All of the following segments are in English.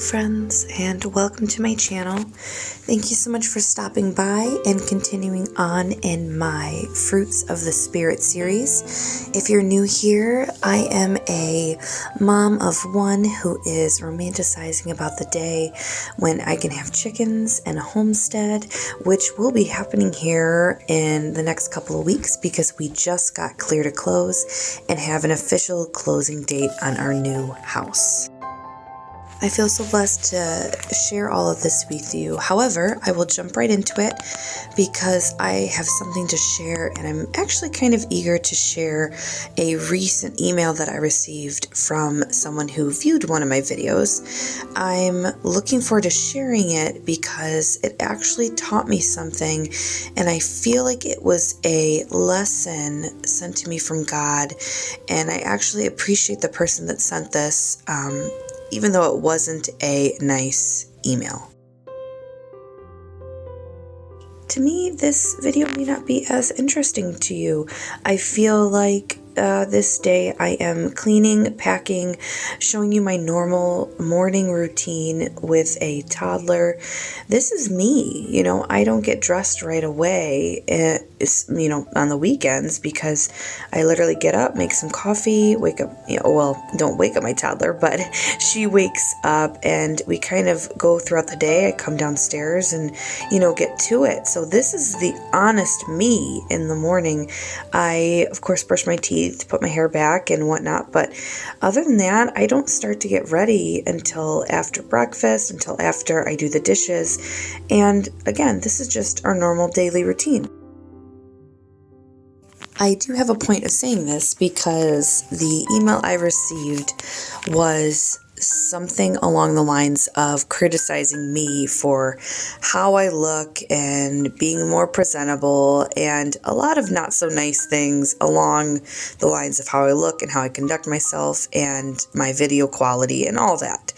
friends, and welcome to my channel. Thank you so much for stopping by and continuing on in my Fruits of the Spirit series. If you're new here, I am a mom of one who is romanticizing about the day when I can have chickens and a homestead, which will be happening here in the next couple of weeks because we just got clear to close and have an official closing date on our new house. I feel so blessed to share all of this with you. However, I will jump right into it because I have something to share, and I'm actually kind of eager to share a recent email that I received from someone who viewed one of my videos. I'm looking forward to sharing it because it actually taught me something, and I feel like it was a lesson sent to me from God, and I actually appreciate the person that sent this, even though it wasn't a nice email. To me, this video may not be as interesting to you. I feel like this day I am cleaning, packing, showing you my normal morning routine with a toddler. This is me, I don't get dressed right away, on the weekends because I literally get up, make some coffee, wake up, don't wake up my toddler, but she wakes up and we kind of go throughout the day. I come downstairs and, get to it. So this is the honest me in the morning. I, of course, brush my teeth, put my hair back and whatnot, but other than that, I don't start to get ready until after breakfast, until after I do the dishes. And again, this is just our normal daily routine. I do have a point of saying this because the email I received was something along the lines of criticizing me for how I look and being more presentable, and a lot of not so nice things along the lines of how I look and how I conduct myself and my video quality and all that,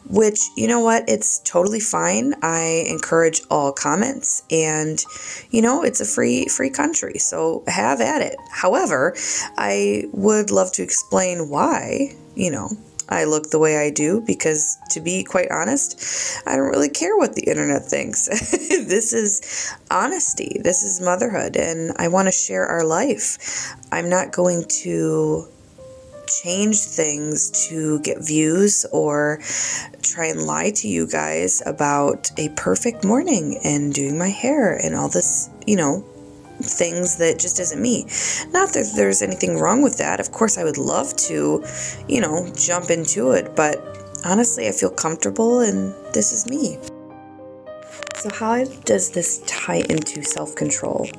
which, it's totally fine. I encourage all comments, and it's a free country, so have at it. However, I would love to explain why, I look the way I do, because to be quite honest, I don't really care what the internet thinks. This is honesty. This is motherhood, and I want to share our life. I'm not going to change things to get views or try and lie to you guys about a perfect morning and doing my hair and all this, things that just isn't me. Not that there's anything wrong with that. Of course, I would love to, jump into it, but honestly, I feel comfortable and this is me. So how does this tie into self-control?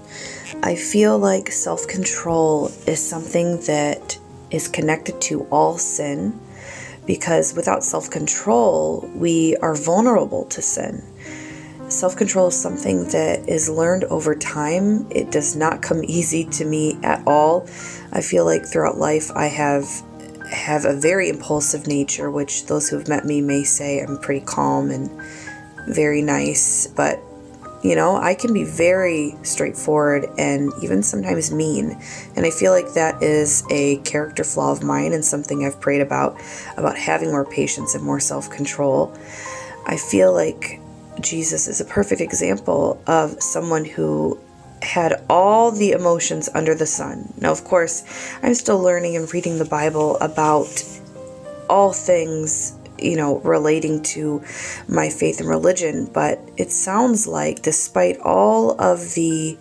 I feel like self-control is something that is connected to all sin, because without self-control, we are vulnerable to sin. Self-control is something that is learned over time. It does not come easy to me at all. I feel like throughout life I have a very impulsive nature, which those who have met me may say I'm pretty calm and very nice, but I can be very straightforward and even sometimes mean. And I feel like that is a character flaw of mine and something I've prayed about having more patience and more self-control. I feel like Jesus is a perfect example of someone who had all the emotions under the sun. Now, of course, I'm still learning and reading the Bible about all things, relating to my faith and religion, but it sounds like despite all of the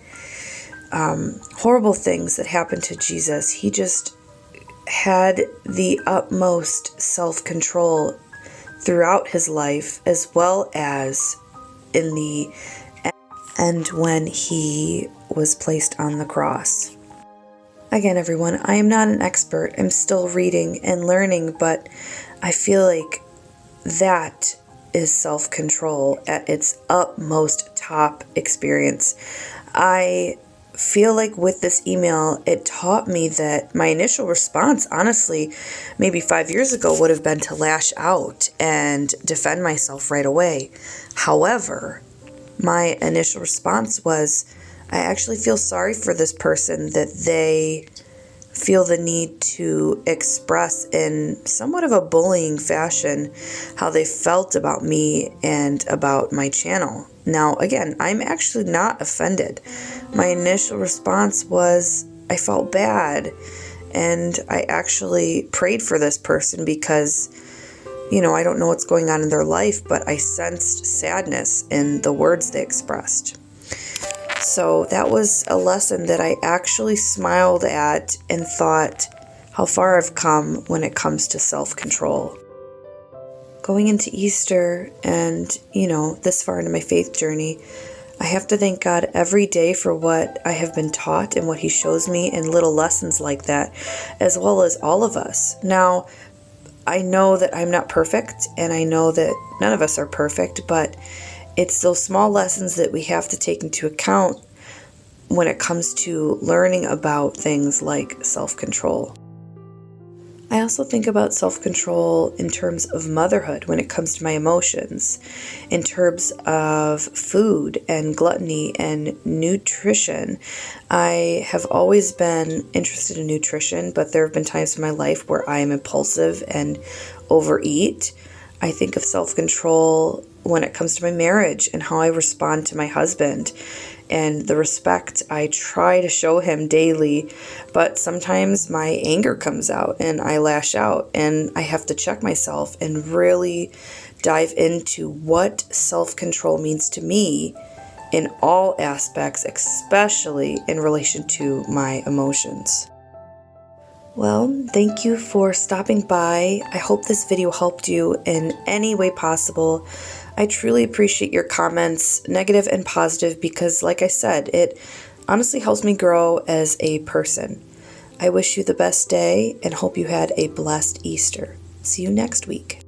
horrible things that happened to Jesus, he just had the utmost self-control throughout his life, as well as in the end when he was placed on the cross. Again, everyone, I am not an expert. I'm still reading and learning, but I feel like that is self-control at its utmost top experience. I feel like with this email, it taught me that my initial response, honestly, maybe 5 years ago, would have been to lash out and defend myself right away. However, my initial response was, I actually feel sorry for this person that they feel the need to express in somewhat of a bullying fashion how they felt about me and about my channel. Now, again, I'm actually not offended. My initial response was I felt bad, and I actually prayed for this person because, I don't know what's going on in their life, but I sensed sadness in the words they expressed. So that was a lesson that I actually smiled at and thought how far I've come when it comes to self-control. Going into Easter and, this far into my faith journey, I have to thank God every day for what I have been taught and what He shows me in little lessons like that, as well as all of us. Now, I know that I'm not perfect, and I know that none of us are perfect, but it's those small lessons that we have to take into account when it comes to learning about things like self-control. I also think about self-control in terms of motherhood when it comes to my emotions, in terms of food and gluttony and nutrition. I have always been interested in nutrition, but there have been times in my life where I am impulsive and overeat. I think of self-control when it comes to my marriage and how I respond to my husband and the respect I try to show him daily, but sometimes my anger comes out and I lash out, and I have to check myself and really dive into what self-control means to me in all aspects, especially in relation to my emotions. Well, thank you for stopping by. I hope this video helped you in any way possible. I truly appreciate your comments, negative and positive, because like I said, it honestly helps me grow as a person. I wish you the best day and hope you had a blessed Easter. See you next week.